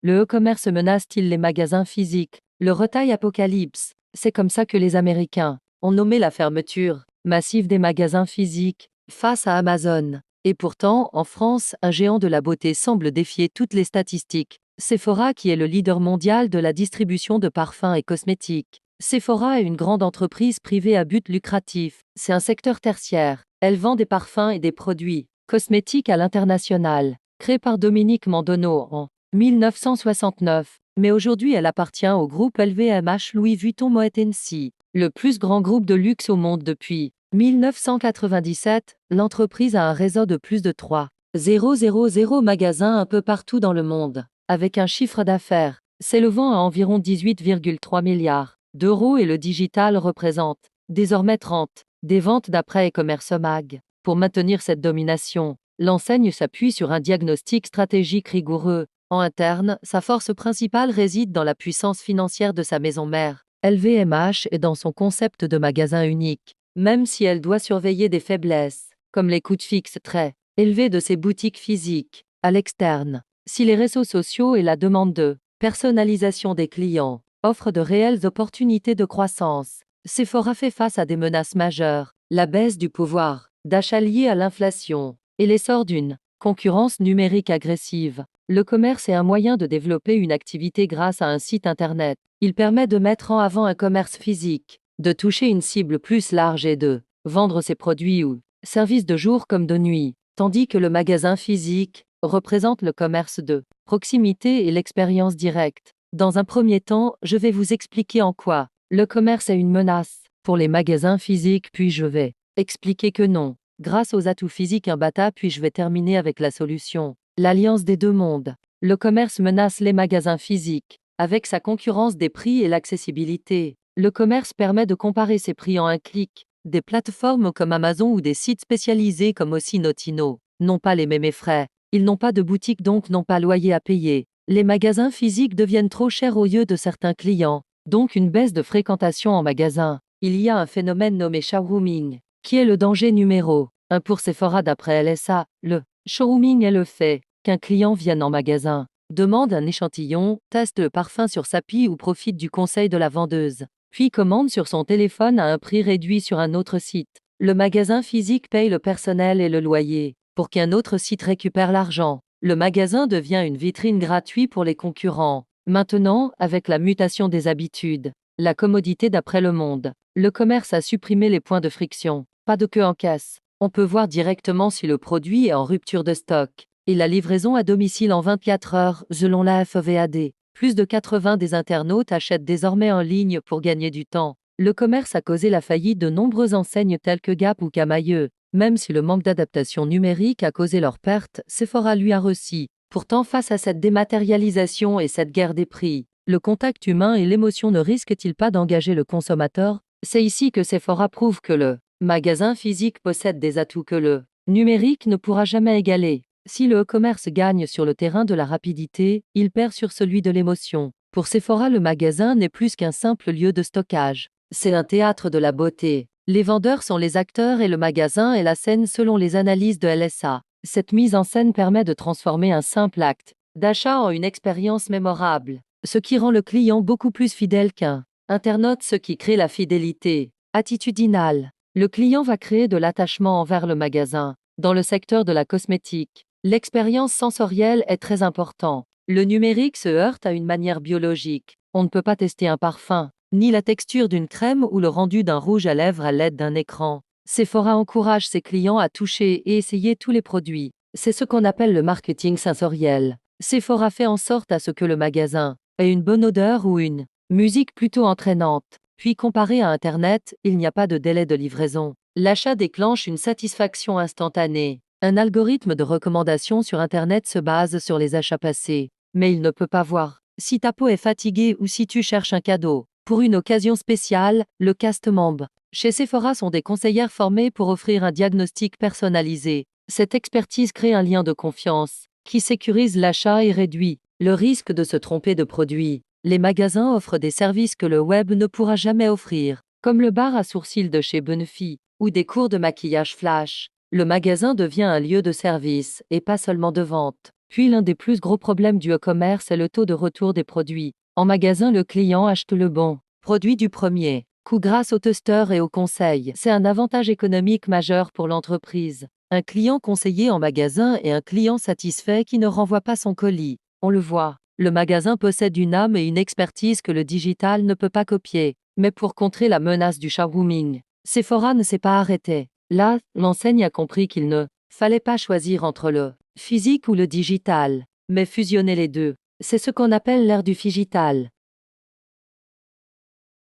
Le e-commerce menace-t-il les magasins physiques? Le retail apocalypse. C'est comme ça que les Américains ont nommé la fermeture massive des magasins physiques face à Amazon. Et pourtant, en France, un géant de la beauté semble défier toutes les statistiques. Sephora, qui est le leader mondial de la distribution de parfums et cosmétiques. Sephora est une grande entreprise privée à but lucratif. C'est un secteur tertiaire. Elle vend des parfums et des produits cosmétiques à l'international. Créée par Dominique Mandonneau en 1969. Mais aujourd'hui, elle appartient au groupe LVMH Louis Vuitton Moet Hennessy, le plus grand groupe de luxe au monde depuis 1997. L'entreprise a un réseau de plus de 3,000 magasins un peu partout dans le monde, avec un chiffre d'affaires s'élevant à environ 18,3 milliards d'euros, et le digital représente désormais 30 des ventes d'après e-commerce mag. Pour maintenir cette domination, l'enseigne s'appuie sur un diagnostic stratégique rigoureux. En interne, sa force principale réside dans la puissance financière de sa maison mère, LVMH, et dans son concept de magasin unique, même si elle doit surveiller des faiblesses, comme les coûts fixes très élevés de ses boutiques physiques. À l'externe, si les réseaux sociaux et la demande de personnalisation des clients offrent de réelles opportunités de croissance, Sephora fait face à des menaces majeures: la baisse du pouvoir d'achat liée à l'inflation et l'essor d'une concurrence numérique agressive. Le commerce est un moyen de développer une activité grâce à un site internet. Il permet de mettre en avant un commerce physique, de toucher une cible plus large et de vendre ses produits ou services de jour comme de nuit, tandis que le magasin physique représente le commerce de proximité et l'expérience directe. Dans un premier temps, je vais vous expliquer en quoi le commerce est une menace pour les magasins physiques, puis je vais expliquer que non. Grâce aux atouts physiques imbattables, puis je vais terminer avec la solution. L'alliance des deux mondes. Le commerce menace les magasins physiques. Avec sa concurrence des prix et l'accessibilité, le commerce permet de comparer ses prix en un clic. Des plateformes comme Amazon ou des sites spécialisés comme aussi Notino n'ont pas les mêmes frais. Ils n'ont pas de boutique, donc n'ont pas loyer à payer. Les magasins physiques deviennent trop chers aux yeux de certains clients, donc une baisse de fréquentation en magasin. Il y a un phénomène nommé showrooming, qui est le danger numéro 1 pour Sephora d'après LSA. Le showrooming est le fait qu'un client vienne en magasin, demande un échantillon, teste le parfum sur sa pie ou profite du conseil de la vendeuse, puis commande sur son téléphone à un prix réduit sur un autre site. Le magasin physique paye le personnel et le loyer, pour qu'un autre site récupère l'argent. Le magasin devient une vitrine gratuite pour les concurrents. Maintenant, avec la mutation des habitudes, la commodité d'après Le Monde, le commerce a supprimé les points de friction. Pas de queue en caisse. On peut voir directement si le produit est en rupture de stock. Et la livraison à domicile en 24 heures, selon la FEVAD. Plus de 80 des internautes achètent désormais en ligne pour gagner du temps. Le commerce a causé la faillite de nombreuses enseignes telles que Gap ou Camaïeu. Même si le manque d'adaptation numérique a causé leur perte, Sephora lui a réussi. Pourtant, face à cette dématérialisation et cette guerre des prix, le contact humain et l'émotion ne risquent-ils pas d'engager le consommateur? C'est ici que Sephora prouve que le magasin physique possède des atouts que le numérique ne pourra jamais égaler. Si le e-commerce gagne sur le terrain de la rapidité, il perd sur celui de l'émotion. Pour Sephora, le magasin n'est plus qu'un simple lieu de stockage. C'est un théâtre de la beauté. Les vendeurs sont les acteurs et le magasin est la scène selon les analyses de LSA. Cette mise en scène permet de transformer un simple acte d'achat en une expérience mémorable, ce qui rend le client beaucoup plus fidèle qu'un internaute, ce qui crée la fidélité attitudinale. Le client va créer de l'attachement envers le magasin. Dans le secteur de la cosmétique, l'expérience sensorielle est très importante. Le numérique se heurte à une manière biologique. On ne peut pas tester un parfum, ni la texture d'une crème ou le rendu d'un rouge à lèvres à l'aide d'un écran. Sephora encourage ses clients à toucher et essayer tous les produits. C'est ce qu'on appelle le marketing sensoriel. Sephora fait en sorte à ce que le magasin ait une bonne odeur ou une musique plutôt entraînante. Puis comparé à Internet, il n'y a pas de délai de livraison. L'achat déclenche une satisfaction instantanée. Un algorithme de recommandation sur Internet se base sur les achats passés. Mais il ne peut pas voir si ta peau est fatiguée ou si tu cherches un cadeau. Pour une occasion spéciale, le cast membre chez Sephora sont des conseillères formées pour offrir un diagnostic personnalisé. Cette expertise crée un lien de confiance qui sécurise l'achat et réduit le risque de se tromper de produit. Les magasins offrent des services que le web ne pourra jamais offrir, comme le bar à sourcils de chez Bonnefi ou des cours de maquillage flash. Le magasin devient un lieu de service et pas seulement de vente. Puis l'un des plus gros problèmes du e-commerce est le taux de retour des produits. En magasin, le client achète le bon produit du premier coup grâce au testeur et au conseil. C'est un avantage économique majeur pour l'entreprise. Un client conseillé en magasin est un client satisfait qui ne renvoie pas son colis. On le voit. Le magasin possède une âme et une expertise que le digital ne peut pas copier. Mais pour contrer la menace du showrooming, Sephora ne s'est pas arrêté. Là, l'enseigne a compris qu'il ne fallait pas choisir entre le physique ou le digital, mais fusionner les deux. C'est ce qu'on appelle l'ère du phygital.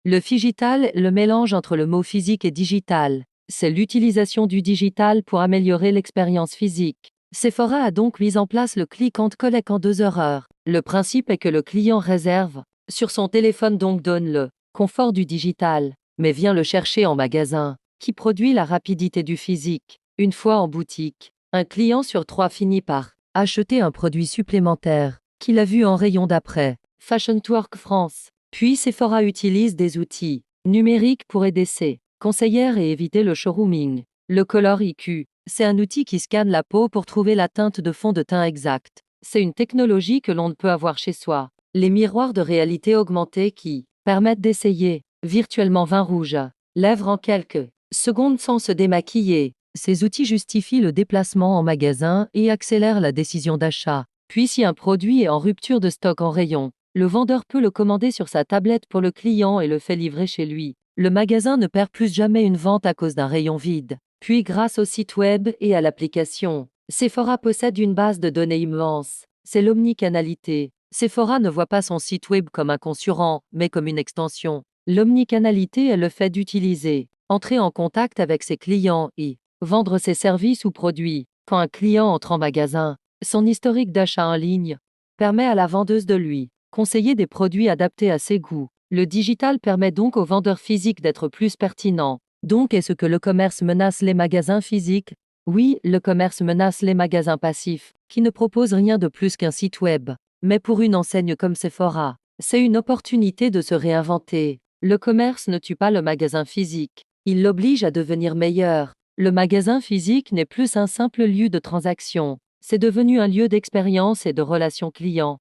Le phygital, le mélange entre le mot physique et digital. C'est l'utilisation du digital pour améliorer l'expérience physique. Sephora a donc mis en place le click and collect en 2 heures. Le principe est que le client réserve sur son téléphone, donc donne le confort du digital, mais vient le chercher en magasin, qui produit la rapidité du physique. Une fois en boutique, un client sur 3 finit par acheter un produit supplémentaire qu'il a vu en rayon d'après. Fashion Twerk France. Puis Sephora utilise des outils numériques pour aider ses conseillères et éviter le showrooming. Le Color IQ, c'est un outil qui scanne la peau pour trouver la teinte de fond de teint exacte. C'est une technologie que l'on ne peut avoir chez soi. Les miroirs de réalité augmentée qui permettent d'essayer virtuellement vin rouge, lèvres en quelques secondes sans se démaquiller. Ces outils justifient le déplacement en magasin et accélèrent la décision d'achat. Puis si un produit est en rupture de stock en rayon, le vendeur peut le commander sur sa tablette pour le client et le fait livrer chez lui. Le magasin ne perd plus jamais une vente à cause d'un rayon vide. Puis grâce au site web et à l'application, Sephora possède une base de données immense. C'est l'omnicanalité. Sephora ne voit pas son site web comme un concurrent, mais comme une extension. L'omnicanalité est le fait d'utiliser, entrer en contact avec ses clients et vendre ses services ou produits. Quand un client entre en magasin, son historique d'achat en ligne permet à la vendeuse de lui conseiller des produits adaptés à ses goûts. Le digital permet donc aux vendeurs physiques d'être plus pertinents. Donc, est-ce que le commerce menace les magasins physiques? Oui, le commerce menace les magasins passifs, qui ne proposent rien de plus qu'un site web. Mais pour une enseigne comme Sephora, c'est une opportunité de se réinventer. Le commerce ne tue pas le magasin physique. Il l'oblige à devenir meilleur. Le magasin physique n'est plus un simple lieu de transaction. C'est devenu un lieu d'expérience et de relations clients.